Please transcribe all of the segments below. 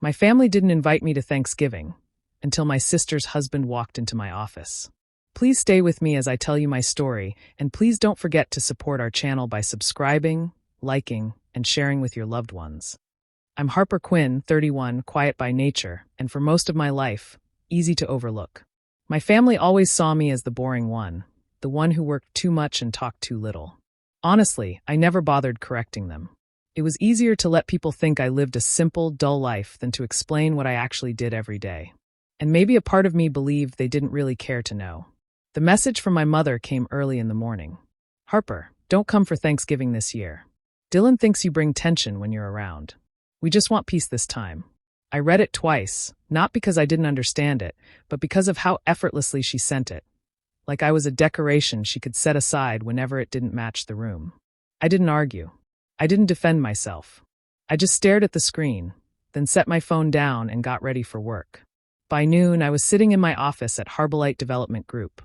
My family didn't invite me to Thanksgiving until my sister's husband walked into my office. Please stay with me as I tell you my story, and please don't forget to support our channel by subscribing, liking, and sharing with your loved ones. I'm Harper Quinn, 31, quiet by nature, and for most of my life, easy to overlook. My family always saw me as the boring one, the one who worked too much and talked too little. Honestly, I never bothered correcting them. It was easier to let people think I lived a simple, dull life than to explain what I actually did every day. And maybe a part of me believed they didn't really care to know. The message from my mother came early in the morning. Harper, don't come for Thanksgiving this year. Dylan thinks you bring tension when you're around. We just want peace this time. I read it twice, not because I didn't understand it, but because of how effortlessly she sent it. Like I was a decoration she could set aside whenever it didn't match the room. I didn't argue. I didn't defend myself. I just stared at the screen, then set my phone down and got ready for work. By noon, I was sitting in my office at Harbolite Development Group,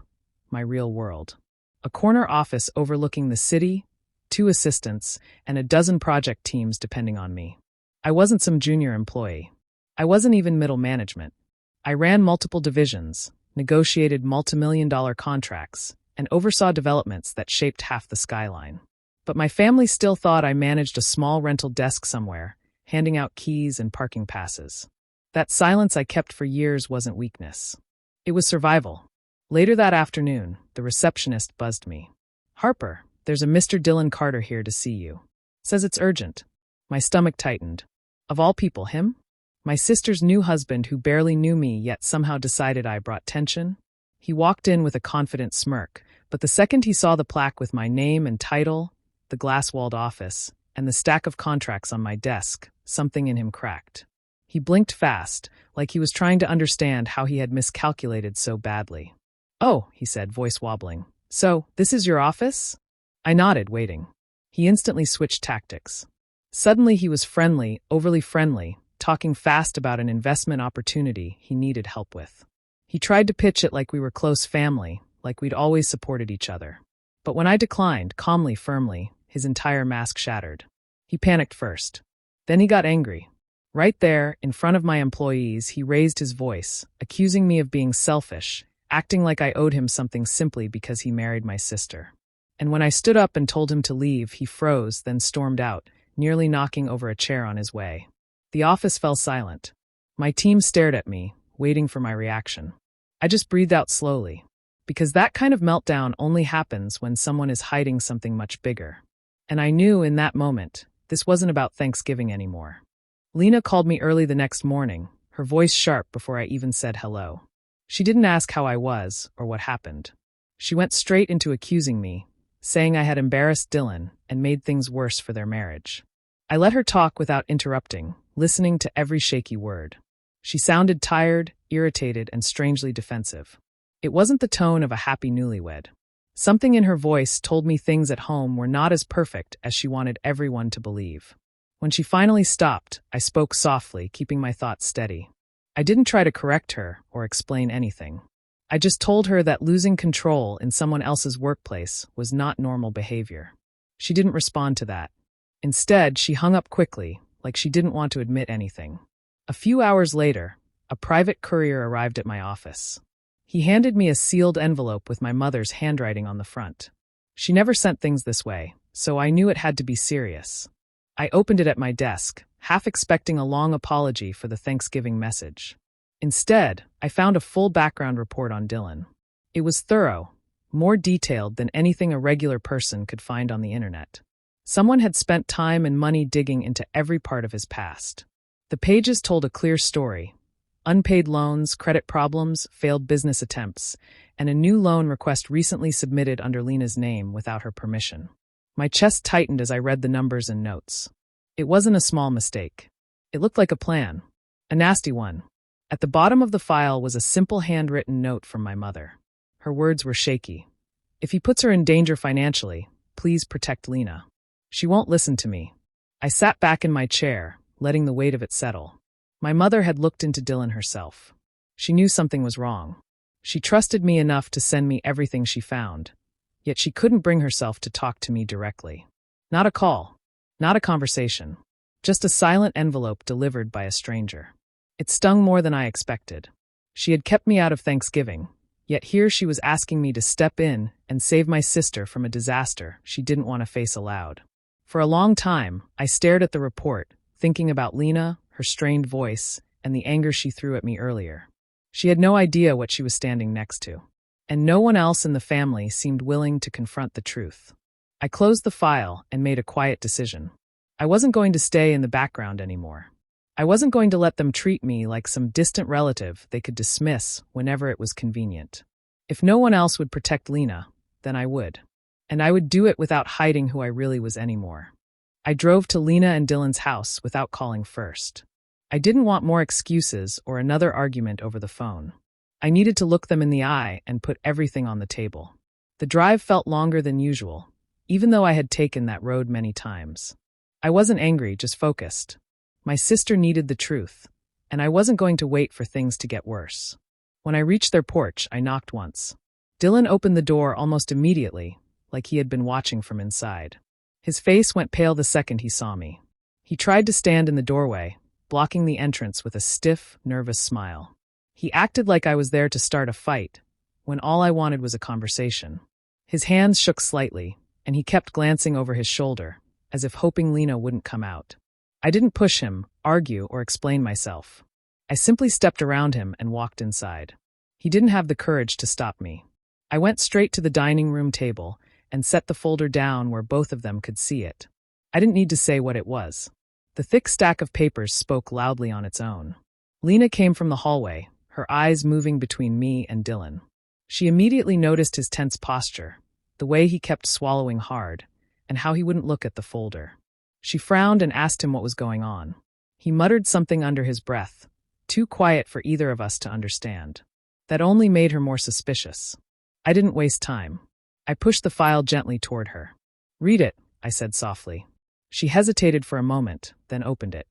my real world. A corner office overlooking the city, 2 assistants, and a dozen project teams depending on me. I wasn't some junior employee. I wasn't even middle management. I ran multiple divisions, negotiated multi-million-dollar contracts, and oversaw developments that shaped half the skyline. But my family still thought I managed a small rental desk somewhere, handing out keys and parking passes. That silence I kept for years wasn't weakness. It was survival. Later that afternoon, the receptionist buzzed me. Harper, there's a Mr. Dylan Carter here to see you. Says it's urgent. My stomach tightened. Of all people, him? My sister's new husband who barely knew me yet somehow decided I brought tension? He walked in with a confident smirk, but the second he saw the plaque with my name and title, the glass-walled office, and the stack of contracts on my desk, something in him cracked. He blinked fast, like he was trying to understand how he had miscalculated so badly. Oh, he said, voice wobbling. So, this is your office? I nodded, waiting. He instantly switched tactics. Suddenly he was friendly, overly friendly, talking fast about an investment opportunity he needed help with. He tried to pitch it like we were close family, like we'd always supported each other. But when I declined, calmly, firmly, his entire mask shattered. He panicked first. Then he got angry. Right there, in front of my employees, he raised his voice, accusing me of being selfish, acting like I owed him something simply because he married my sister. And when I stood up and told him to leave, he froze, then stormed out, nearly knocking over a chair on his way. The office fell silent. My team stared at me, waiting for my reaction. I just breathed out slowly, because that kind of meltdown only happens when someone is hiding something much bigger. And I knew in that moment, this wasn't about Thanksgiving anymore. Lena called me early the next morning, her voice sharp before I even said hello. She didn't ask how I was or what happened. She went straight into accusing me, saying I had embarrassed Dylan and made things worse for their marriage. I let her talk without interrupting, listening to every shaky word. She sounded tired, irritated, and strangely defensive. It wasn't the tone of a happy newlywed. Something in her voice told me things at home were not as perfect as she wanted everyone to believe. When she finally stopped, I spoke softly, keeping my thoughts steady. I didn't try to correct her or explain anything. I just told her that losing control in someone else's workplace was not normal behavior. She didn't respond to that. Instead, she hung up quickly, like she didn't want to admit anything. A few hours later, a private courier arrived at my office. He handed me a sealed envelope with my mother's handwriting on the front. She never sent things this way, so I knew it had to be serious. I opened it at my desk, half expecting a long apology for the Thanksgiving message. Instead, I found a full background report on Dylan. It was thorough, more detailed than anything a regular person could find on the internet. Someone had spent time and money digging into every part of his past. The pages told a clear story: unpaid loans, credit problems, failed business attempts, and a new loan request recently submitted under Lena's name without her permission. My chest tightened as I read the numbers and notes. It wasn't a small mistake. It looked like a plan. A nasty one. At the bottom of the file was a simple handwritten note from my mother. Her words were shaky. If he puts her in danger financially, please protect Lena. She won't listen to me. I sat back in my chair, letting the weight of it settle. My mother had looked into Dylan herself. She knew something was wrong. She trusted me enough to send me everything she found, yet she couldn't bring herself to talk to me directly. Not a call, not a conversation, just a silent envelope delivered by a stranger. It stung more than I expected. She had kept me out of Thanksgiving, yet here she was asking me to step in and save my sister from a disaster she didn't want to face aloud. For a long time, I stared at the report, thinking about Lena, her strained voice, and the anger she threw at me earlier. She had no idea what she was standing next to, and no one else in the family seemed willing to confront the truth. I closed the file and made a quiet decision. I wasn't going to stay in the background anymore. I wasn't going to let them treat me like some distant relative they could dismiss whenever it was convenient. If no one else would protect Lena, then I would. And I would do it without hiding who I really was anymore. I drove to Lena and Dylan's house without calling first. I didn't want more excuses or another argument over the phone. I needed to look them in the eye and put everything on the table. The drive felt longer than usual, even though I had taken that road many times. I wasn't angry, just focused. My sister needed the truth, and I wasn't going to wait for things to get worse. When I reached their porch, I knocked once. Dylan opened the door almost immediately, like he had been watching from inside. His face went pale the second he saw me. He tried to stand in the doorway, blocking the entrance with a stiff, nervous smile. He acted like I was there to start a fight, when all I wanted was a conversation. His hands shook slightly, and he kept glancing over his shoulder, as if hoping Lena wouldn't come out. I didn't push him, argue, or explain myself. I simply stepped around him and walked inside. He didn't have the courage to stop me. I went straight to the dining room table and set the folder down where both of them could see it. I didn't need to say what it was. The thick stack of papers spoke loudly on its own. Lena came from the hallway, her eyes moving between me and Dylan. She immediately noticed his tense posture, the way he kept swallowing hard, and how he wouldn't look at the folder. She frowned and asked him what was going on. He muttered something under his breath, too quiet for either of us to understand. That only made her more suspicious. I didn't waste time. I pushed the file gently toward her. "Read it," I said softly. She hesitated for a moment, then opened it.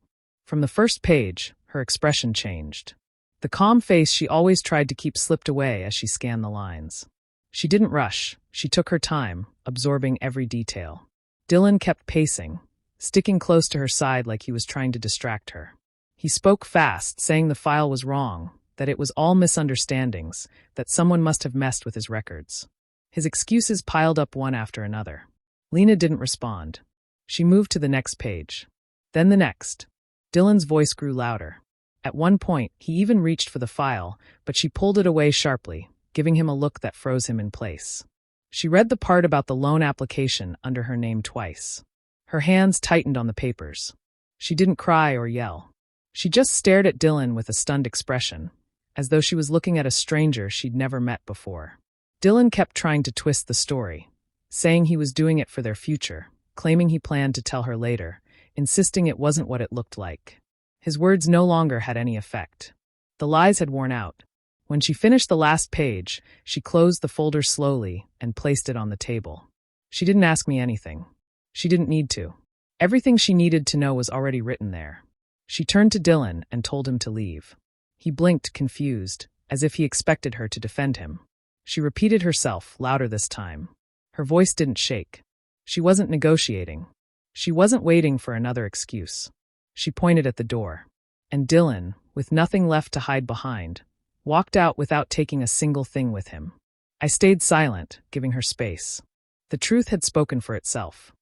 From the first page, her expression changed. The calm face she always tried to keep slipped away as she scanned the lines. She didn't rush. She took her time, absorbing every detail. Dylan kept pacing, sticking close to her side like he was trying to distract her. He spoke fast, saying the file was wrong, that it was all misunderstandings, that someone must have messed with his records. His excuses piled up one after another. Lena didn't respond. She moved to the next page. Then the next. Dylan's voice grew louder. At one point, he even reached for the file, but she pulled it away sharply, giving him a look that froze him in place. She read the part about the loan application under her name twice. Her hands tightened on the papers. She didn't cry or yell. She just stared at Dylan with a stunned expression, as though she was looking at a stranger she'd never met before. Dylan kept trying to twist the story, saying he was doing it for their future, claiming he planned to tell her later, insisting it wasn't what it looked like. His words no longer had any effect. The lies had worn out. When she finished the last page, she closed the folder slowly and placed it on the table. She didn't ask me anything. She didn't need to. Everything she needed to know was already written there. She turned to Dylan and told him to leave. He blinked, confused, as if he expected her to defend him. She repeated herself, louder this time. Her voice didn't shake. She wasn't negotiating. She wasn't waiting for another excuse. She pointed at the door. And Dylan, with nothing left to hide behind, walked out without taking a single thing with him. I stayed silent, giving her space. The truth had spoken for itself.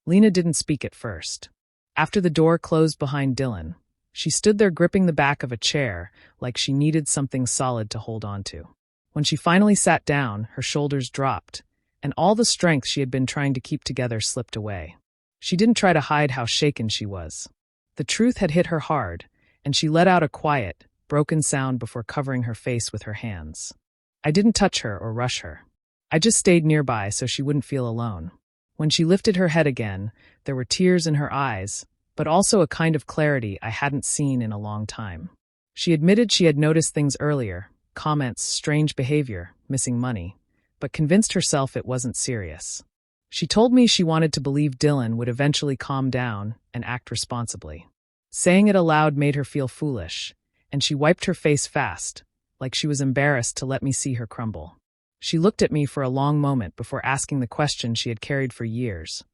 Lena didn't speak at first. After the door closed behind Dylan, she stood there gripping the back of a chair like she needed something solid to hold on to. When she finally sat down, her shoulders dropped, and all the strength she had been trying to keep together slipped away. She didn't try to hide how shaken she was. The truth had hit her hard, and she let out a quiet, broken sound before covering her face with her hands. I didn't touch her or rush her. I just stayed nearby so she wouldn't feel alone. When she lifted her head again, there were tears in her eyes, but also a kind of clarity I hadn't seen in a long time. She admitted she had noticed things earlier, comments, strange behavior, missing money, but convinced herself it wasn't serious. She told me she wanted to believe Dylan would eventually calm down and act responsibly. Saying it aloud made her feel foolish, and she wiped her face fast, like she was embarrassed to let me see her crumble. She looked at me for a long moment before asking the question she had carried for years: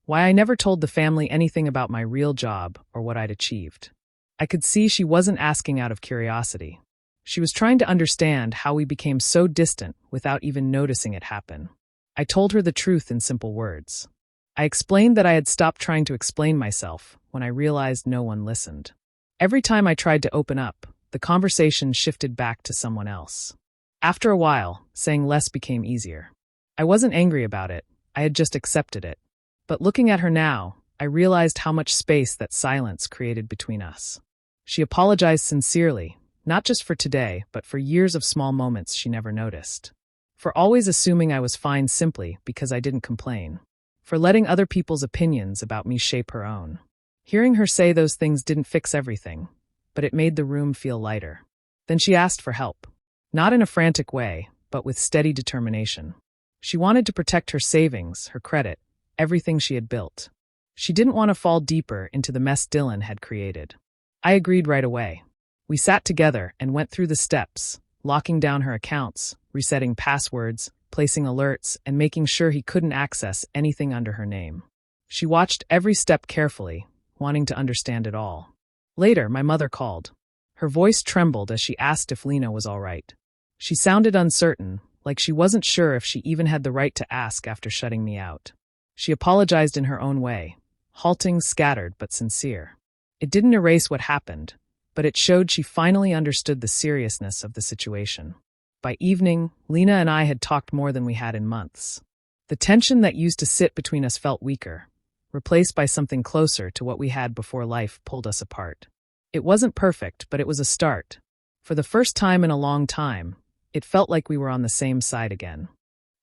why I never told the family anything about my real job or what I'd achieved. I could see she wasn't asking out of curiosity. She was trying to understand how we became so distant without even noticing it happen. I told her the truth in simple words. I explained that I had stopped trying to explain myself when I realized no one listened. Every time I tried to open up, the conversation shifted back to someone else. After a while, saying less became easier. I wasn't angry about it, I had just accepted it. But looking at her now, I realized how much space that silence created between us. She apologized sincerely, not just for today, but for years of small moments she never noticed. For always assuming I was fine simply because I didn't complain. For letting other people's opinions about me shape her own. Hearing her say those things didn't fix everything, but it made the room feel lighter. Then she asked for help. Not in a frantic way, but with steady determination. She wanted to protect her savings, her credit, everything she had built. She didn't want to fall deeper into the mess Dylan had created. I agreed right away. We sat together and went through the steps, locking down her accounts, resetting passwords, placing alerts, and making sure he couldn't access anything under her name. She watched every step carefully, wanting to understand it all. Later, my mother called. Her voice trembled as she asked if Lena was all right. She sounded uncertain, like she wasn't sure if she even had the right to ask after shutting me out. She apologized in her own way, halting, scattered, but sincere. It didn't erase what happened, but it showed she finally understood the seriousness of the situation. By evening, Lena and I had talked more than we had in months. The tension that used to sit between us felt weaker, replaced by something closer to what we had before life pulled us apart. It wasn't perfect, but it was a start. For the first time in a long time, it felt like we were on the same side again.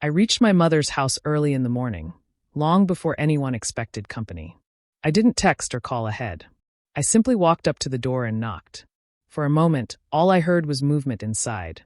I reached my mother's house early in the morning, long before anyone expected company. I didn't text or call ahead. I simply walked up to the door and knocked. For a moment, all I heard was movement inside.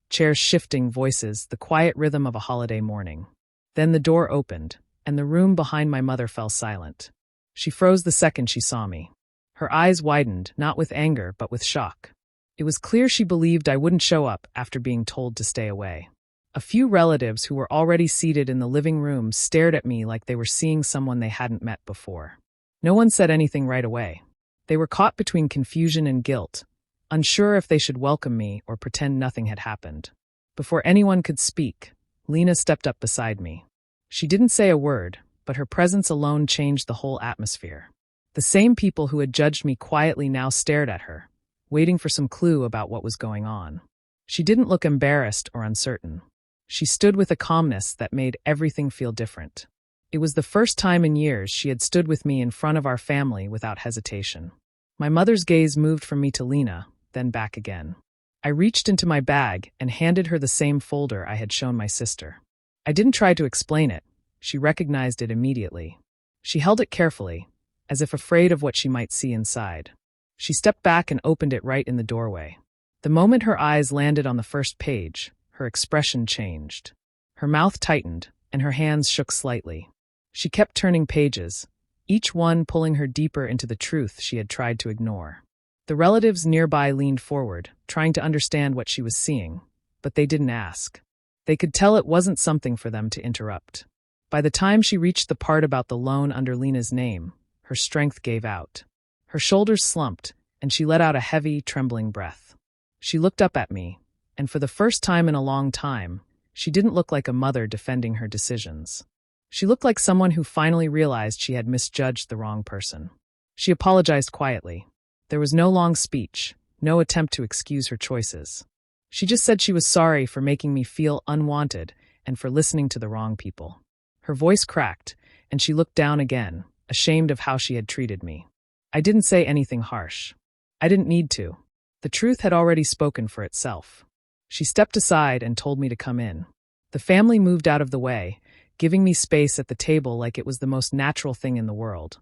Chairs shifting, voices, the quiet rhythm of a holiday morning. Then the door opened, and the room behind my mother fell silent. She froze the second she saw me. Her eyes widened, not with anger, but with shock. It was clear she believed I wouldn't show up after being told to stay away. A few relatives who were already seated in the living room stared at me like they were seeing someone they hadn't met before. No one said anything right away. They were caught between confusion and guilt, unsure if they should welcome me or pretend nothing had happened. Before anyone could speak, Lena stepped up beside me. She didn't say a word, but her presence alone changed the whole atmosphere. The same people who had judged me quietly now stared at her, waiting for some clue about what was going on. She didn't look embarrassed or uncertain. She stood with a calmness that made everything feel different. It was the first time in years she had stood with me in front of our family without hesitation. My mother's gaze moved from me to Lena, then back again. I reached into my bag and handed her the same folder I had shown my sister. I didn't try to explain it. She recognized it immediately. She held it carefully, as if afraid of what she might see inside. She stepped back and opened it right in the doorway. The moment her eyes landed on the first page, her expression changed. Her mouth tightened, and her hands shook slightly. She kept turning pages, each one pulling her deeper into the truth she had tried to ignore. The relatives nearby leaned forward, trying to understand what she was seeing, but they didn't ask. They could tell it wasn't something for them to interrupt. By the time she reached the part about the loan under Lena's name, her strength gave out. Her shoulders slumped, and she let out a heavy, trembling breath. She looked up at me, and for the first time in a long time, she didn't look like a mother defending her decisions. She looked like someone who finally realized she had misjudged the wrong person. She apologized quietly. There was no long speech, no attempt to excuse her choices. She just said she was sorry for making me feel unwanted and for listening to the wrong people. Her voice cracked, and she looked down again, ashamed of how she had treated me. I didn't say anything harsh. I didn't need to. The truth had already spoken for itself. She stepped aside and told me to come in. The family moved out of the way, giving me space at the table like it was the most natural thing in the world,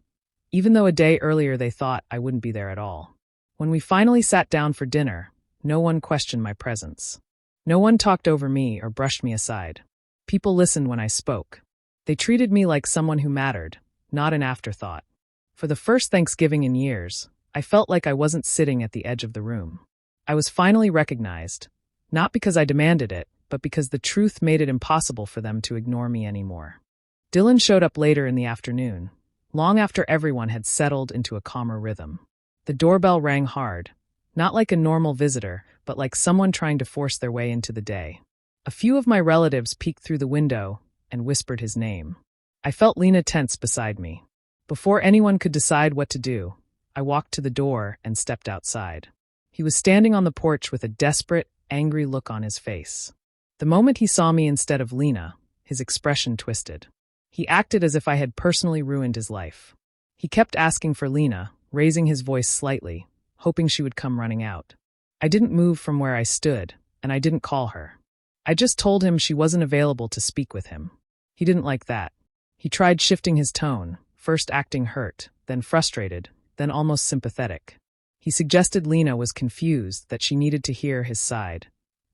even though a day earlier they thought I wouldn't be there at all. When we finally sat down for dinner, no one questioned my presence. No one talked over me or brushed me aside. People listened when I spoke. They treated me like someone who mattered, not an afterthought. For the first Thanksgiving in years, I felt like I wasn't sitting at the edge of the room. I was finally recognized, not because I demanded it, but because the truth made it impossible for them to ignore me anymore. Dylan showed up later in the afternoon, long after everyone had settled into a calmer rhythm. The doorbell rang hard, not like a normal visitor, but like someone trying to force their way into the day. A few of my relatives peeked through the window and whispered his name. I felt Lena tense beside me. Before anyone could decide what to do, I walked to the door and stepped outside. He was standing on the porch with a desperate, angry look on his face. The moment he saw me instead of Lena, his expression twisted. He acted as if I had personally ruined his life. He kept asking for Lena, raising his voice slightly, hoping she would come running out. I didn't move from where I stood, and I didn't call her. I just told him she wasn't available to speak with him. He didn't like that. He tried shifting his tone, first acting hurt, then frustrated, then almost sympathetic. He suggested Lena was confused, that she needed to hear his side,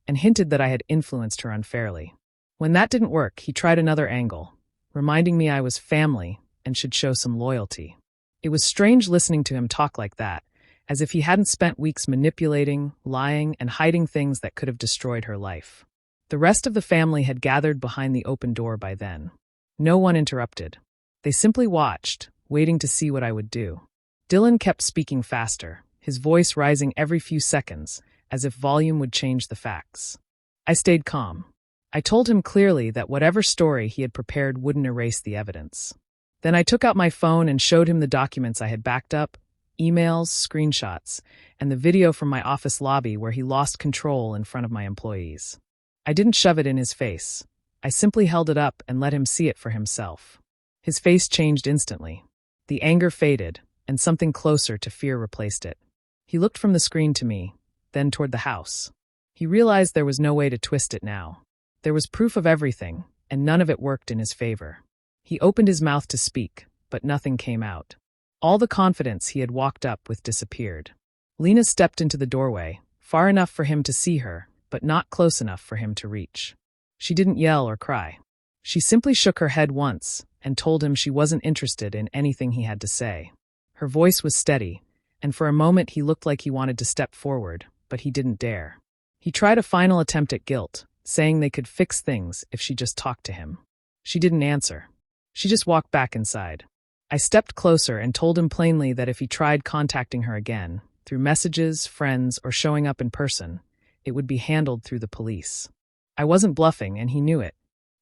and hinted that I had influenced her unfairly. When that didn't work, he tried another angle, reminding me I was family and should show some loyalty. It was strange listening to him talk like that, as if he hadn't spent weeks manipulating, lying, and hiding things that could have destroyed her life. The rest of the family had gathered behind the open door by then. No one interrupted. They simply watched, waiting to see what I would do. Dylan kept speaking faster, his voice rising every few seconds, as if volume would change the facts. I stayed calm. I told him clearly that whatever story he had prepared wouldn't erase the evidence. Then I took out my phone and showed him the documents I had backed up, emails, screenshots, and the video from my office lobby where he lost control in front of my employees. I didn't shove it in his face. I simply held it up and let him see it for himself. His face changed instantly. The anger faded, and something closer to fear replaced it. He looked from the screen to me, then toward the house. He realized there was no way to twist it now. There was proof of everything, and none of it worked in his favor. He opened his mouth to speak, but nothing came out. All the confidence he had walked up with disappeared. Lena stepped into the doorway, far enough for him to see her, but not close enough for him to reach. She didn't yell or cry. She simply shook her head once and told him she wasn't interested in anything he had to say. Her voice was steady, and for a moment he looked like he wanted to step forward, but he didn't dare. He tried a final attempt at guilt, saying they could fix things if she just talked to him. She didn't answer. She just walked back inside. I stepped closer and told him plainly that if he tried contacting her again, through messages, friends, or showing up in person, it would be handled through the police. I wasn't bluffing, and he knew it.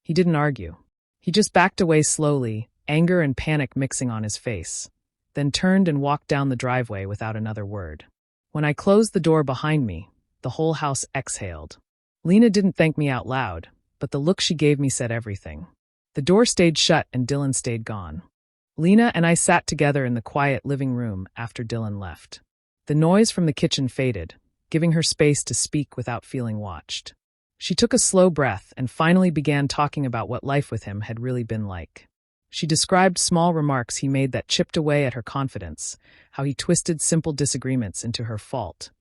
He didn't argue. He just backed away slowly, anger and panic mixing on his face, then turned and walked down the driveway without another word. When I closed the door behind me, the whole house exhaled. Lena didn't thank me out loud, but the look she gave me said everything. The door stayed shut and Dylan stayed gone. Lena and I sat together in the quiet living room after Dylan left. The noise from the kitchen faded, giving her space to speak without feeling watched. She took a slow breath and finally began talking about what life with him had really been like. She described small remarks he made that chipped away at her confidence, how he twisted simple disagreements into her fault,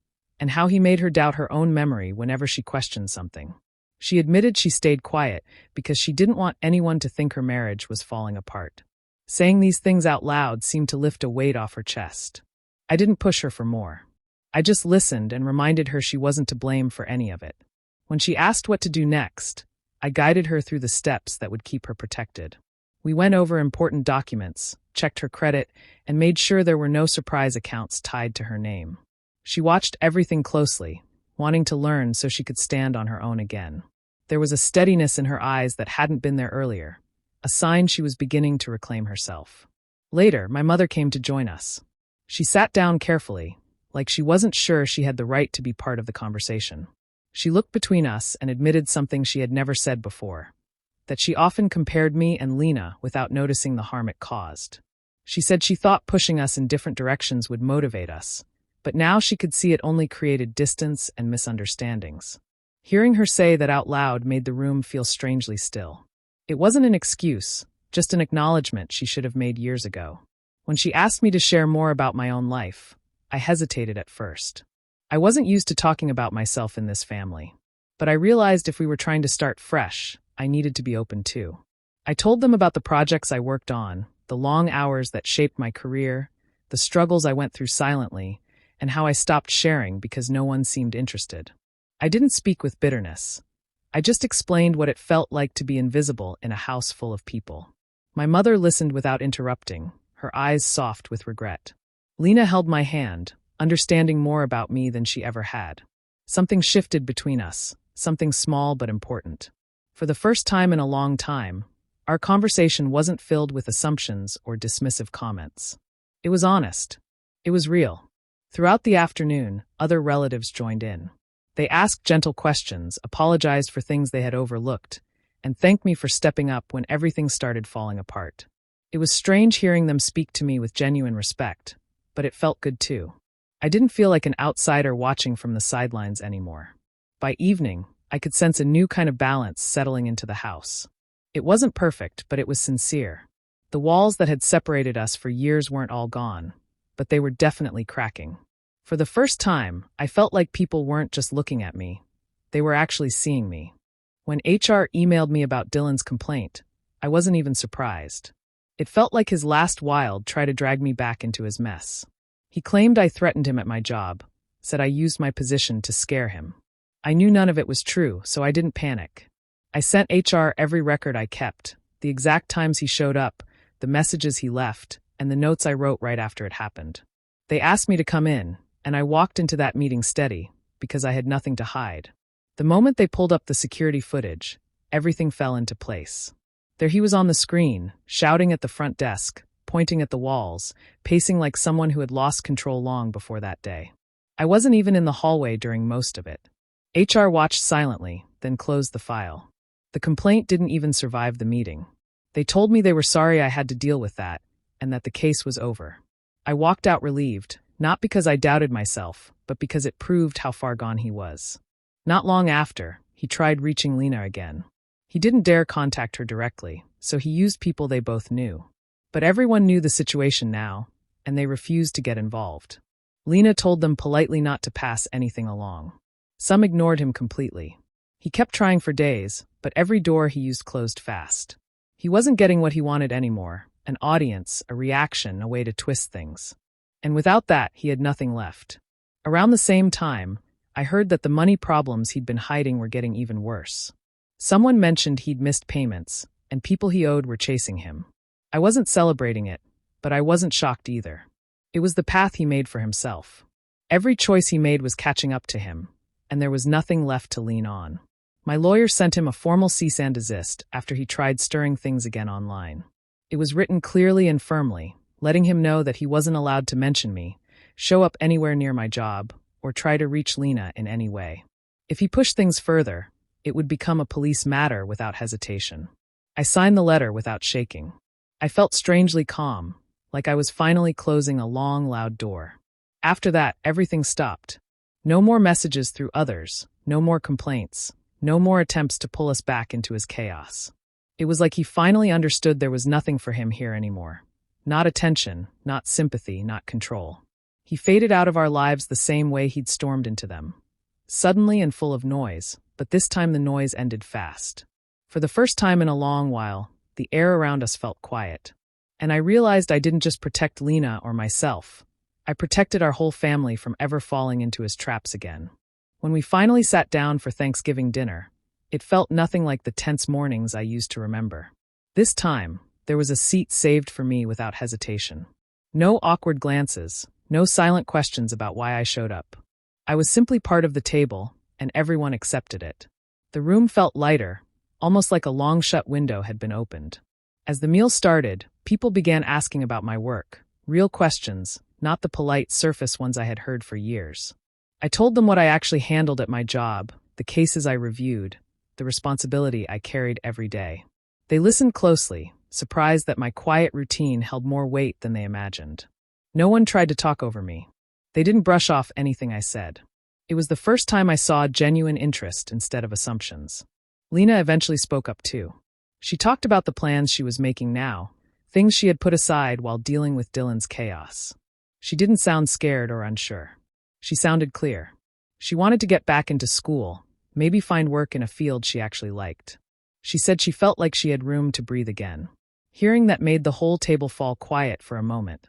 and how he made her doubt her own memory whenever she questioned something. She admitted she stayed quiet because she didn't want anyone to think her marriage was falling apart. Saying these things out loud seemed to lift a weight off her chest. I didn't push her for more. I just listened and reminded her she wasn't to blame for any of it. When she asked what to do next, I guided her through the steps that would keep her protected. We went over important documents, checked her credit, and made sure there were no surprise accounts tied to her name. She watched everything closely, wanting to learn so she could stand on her own again. There was a steadiness in her eyes that hadn't been there earlier, a sign she was beginning to reclaim herself. Later, my mother came to join us. She sat down carefully, like she wasn't sure she had the right to be part of the conversation. She looked between us and admitted something she had never said before, that she often compared me and Lena without noticing the harm it caused. She said she thought pushing us in different directions would motivate us, but now she could see it only created distance and misunderstandings. Hearing her say that out loud made the room feel strangely still. It wasn't an excuse, just an acknowledgement she should have made years ago. When she asked me to share more about my own life, I hesitated at first. I wasn't used to talking about myself in this family, but I realized if we were trying to start fresh, I needed to be open too. I told them about the projects I worked on, the long hours that shaped my career, the struggles I went through silently, and how I stopped sharing because no one seemed interested. I didn't speak with bitterness. I just explained what it felt like to be invisible in a house full of people. My mother listened without interrupting, her eyes soft with regret. Lena held my hand, understanding more about me than she ever had. Something shifted between us, something small but important. For the first time in a long time, our conversation wasn't filled with assumptions or dismissive comments. It was honest. It was real. Throughout the afternoon, other relatives joined in. They asked gentle questions, apologized for things they had overlooked, and thanked me for stepping up when everything started falling apart. It was strange hearing them speak to me with genuine respect, but it felt good too. I didn't feel like an outsider watching from the sidelines anymore. By evening, I could sense a new kind of balance settling into the house. It wasn't perfect, but it was sincere. The walls that had separated us for years weren't all gone, but they were definitely cracking. For the first time, I felt like people weren't just looking at me. They were actually seeing me. When HR emailed me about Dylan's complaint, I wasn't even surprised. It felt like his last wild tried to drag me back into his mess. He claimed I threatened him at my job, said I used my position to scare him. I knew none of it was true, so I didn't panic. I sent HR every record I kept, the exact times he showed up, the messages he left, and the notes I wrote right after it happened. They asked me to come in, and I walked into that meeting steady, because I had nothing to hide. The moment they pulled up the security footage, everything fell into place. There he was on the screen, shouting at the front desk, pointing at the walls, pacing like someone who had lost control long before that day. I wasn't even in the hallway during most of it. HR watched silently, then closed the file. The complaint didn't even survive the meeting. They told me they were sorry I had to deal with that, and that the case was over. I walked out relieved, not because I doubted myself, but because it proved how far gone he was. Not long after, he tried reaching Lena again. He didn't dare contact her directly, so he used people they both knew. But everyone knew the situation now, and they refused to get involved. Lena told them politely not to pass anything along. Some ignored him completely. He kept trying for days, but every door he used closed fast. He wasn't getting what he wanted anymore, an audience, a reaction, a way to twist things. And without that, he had nothing left. Around the same time, I heard that the money problems he'd been hiding were getting even worse. Someone mentioned he'd missed payments, and people he owed were chasing him. I wasn't celebrating it, but I wasn't shocked either. It was the path he made for himself. Every choice he made was catching up to him, and there was nothing left to lean on. My lawyer sent him a formal cease and desist after he tried stirring things again online. It was written clearly and firmly, letting him know that he wasn't allowed to mention me, show up anywhere near my job, or try to reach Lena in any way. If he pushed things further, it would become a police matter without hesitation. I signed the letter without shaking. I felt strangely calm, like I was finally closing a long, loud door. After that, everything stopped. No more messages through others, no more complaints, no more attempts to pull us back into his chaos. It was like he finally understood there was nothing for him here anymore. Not attention, not sympathy, not control. He faded out of our lives the same way he'd stormed into them. Suddenly and full of noise, but this time the noise ended fast. For the first time in a long while, the air around us felt quiet. And I realized I didn't just protect Lena or myself. I protected our whole family from ever falling into his traps again. When we finally sat down for Thanksgiving dinner, it felt nothing like the tense mornings I used to remember. This time, there was a seat saved for me without hesitation. No awkward glances, no silent questions about why I showed up. I was simply part of the table, and everyone accepted it. The room felt lighter, almost like a long-shut window had been opened. As the meal started, people began asking about my work, real questions, not the polite surface ones I had heard for years. I told them what I actually handled at my job, the cases I reviewed, the responsibility I carried every day. They listened closely, surprised that my quiet routine held more weight than they imagined. No one tried to talk over me. They didn't brush off anything I said. It was the first time I saw genuine interest instead of assumptions. Lena eventually spoke up too. She talked about the plans she was making now, things she had put aside while dealing with Dylan's chaos. She didn't sound scared or unsure. She sounded clear. She wanted to get back into school, maybe find work in a field she actually liked. She said she felt like she had room to breathe again. Hearing that made the whole table fall quiet for a moment.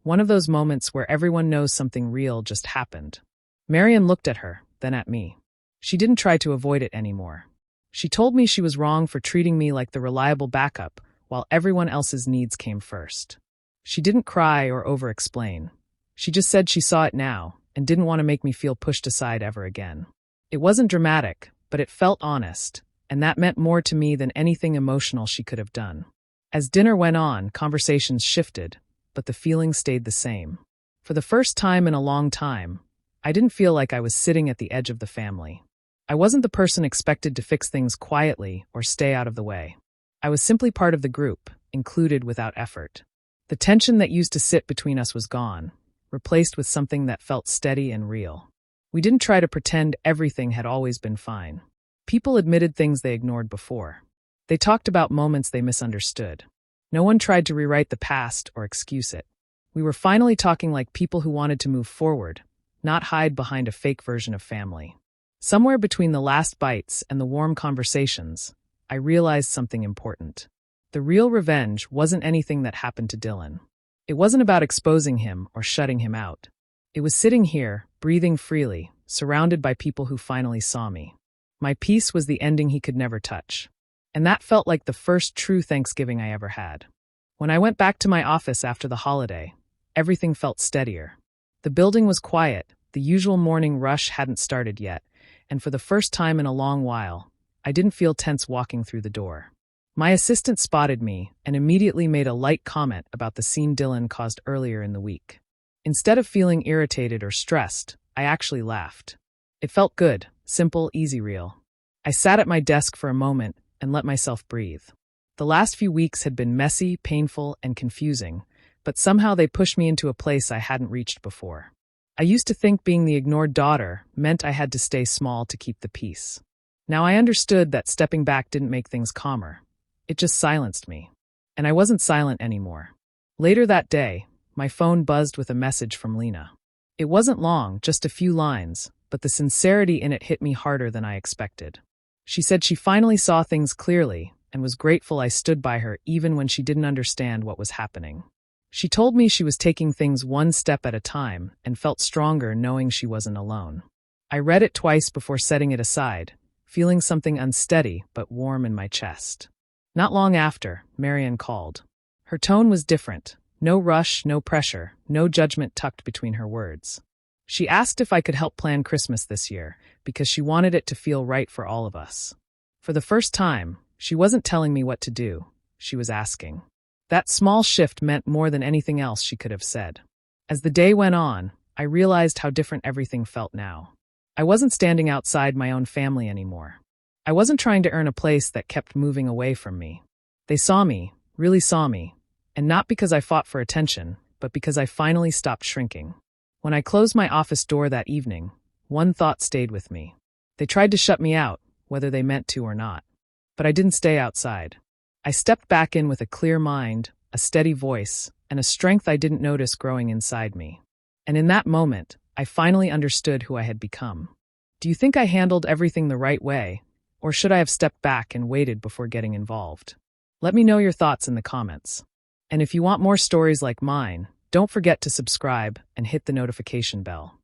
One of those moments where everyone knows something real just happened. Marian looked at her, then at me. She didn't try to avoid it anymore. She told me she was wrong for treating me like the reliable backup while everyone else's needs came first. She didn't cry or over-explain. She just said she saw it now and didn't want to make me feel pushed aside ever again. It wasn't dramatic, but it felt honest, and that meant more to me than anything emotional she could have done. As dinner went on, conversations shifted, but the feeling stayed the same. For the first time in a long time, I didn't feel like I was sitting at the edge of the family. I wasn't the person expected to fix things quietly or stay out of the way. I was simply part of the group, included without effort. The tension that used to sit between us was gone, replaced with something that felt steady and real. We didn't try to pretend everything had always been fine. People admitted things they ignored before. They talked about moments they misunderstood. No one tried to rewrite the past or excuse it. We were finally talking like people who wanted to move forward, not hide behind a fake version of family. Somewhere between the last bites and the warm conversations, I realized something important. The real revenge wasn't anything that happened to Dylan. It wasn't about exposing him or shutting him out. It was sitting here, breathing freely, surrounded by people who finally saw me. My peace was the ending he could never touch. And that felt like the first true Thanksgiving I ever had. When I went back to my office after the holiday, everything felt steadier. The building was quiet, the usual morning rush hadn't started yet, and for the first time in a long while, I didn't feel tense walking through the door. My assistant spotted me and immediately made a light comment about the scene Dylan caused earlier in the week. Instead of feeling irritated or stressed, I actually laughed. It felt good, simple, easy real. I sat at my desk for a moment and let myself breathe. The last few weeks had been messy, painful, and confusing, but somehow they pushed me into a place I hadn't reached before. I used to think being the ignored daughter meant I had to stay small to keep the peace. Now I understood that stepping back didn't make things calmer. It just silenced me. And I wasn't silent anymore. Later that day, my phone buzzed with a message from Lena. It wasn't long, just a few lines, but the sincerity in it hit me harder than I expected. She said she finally saw things clearly and was grateful I stood by her even when she didn't understand what was happening. She told me she was taking things one step at a time and felt stronger knowing she wasn't alone. I read it twice before setting it aside, feeling something unsteady but warm in my chest. Not long after, Marian called. Her tone was different. No rush, no pressure, no judgment tucked between her words. She asked if I could help plan Christmas this year because she wanted it to feel right for all of us. For the first time, she wasn't telling me what to do. She was asking. That small shift meant more than anything else she could have said. As the day went on, I realized how different everything felt now. I wasn't standing outside my own family anymore. I wasn't trying to earn a place that kept moving away from me. They saw me, really saw me, and not because I fought for attention, but because I finally stopped shrinking. When I closed my office door that evening, one thought stayed with me. They tried to shut me out, whether they meant to or not. But I didn't stay outside. I stepped back in with a clear mind, a steady voice, and a strength I didn't notice growing inside me. And in that moment, I finally understood who I had become. Do you think I handled everything the right way, or should I have stepped back and waited before getting involved? Let me know your thoughts in the comments. And if you want more stories like mine, don't forget to subscribe and hit the notification bell.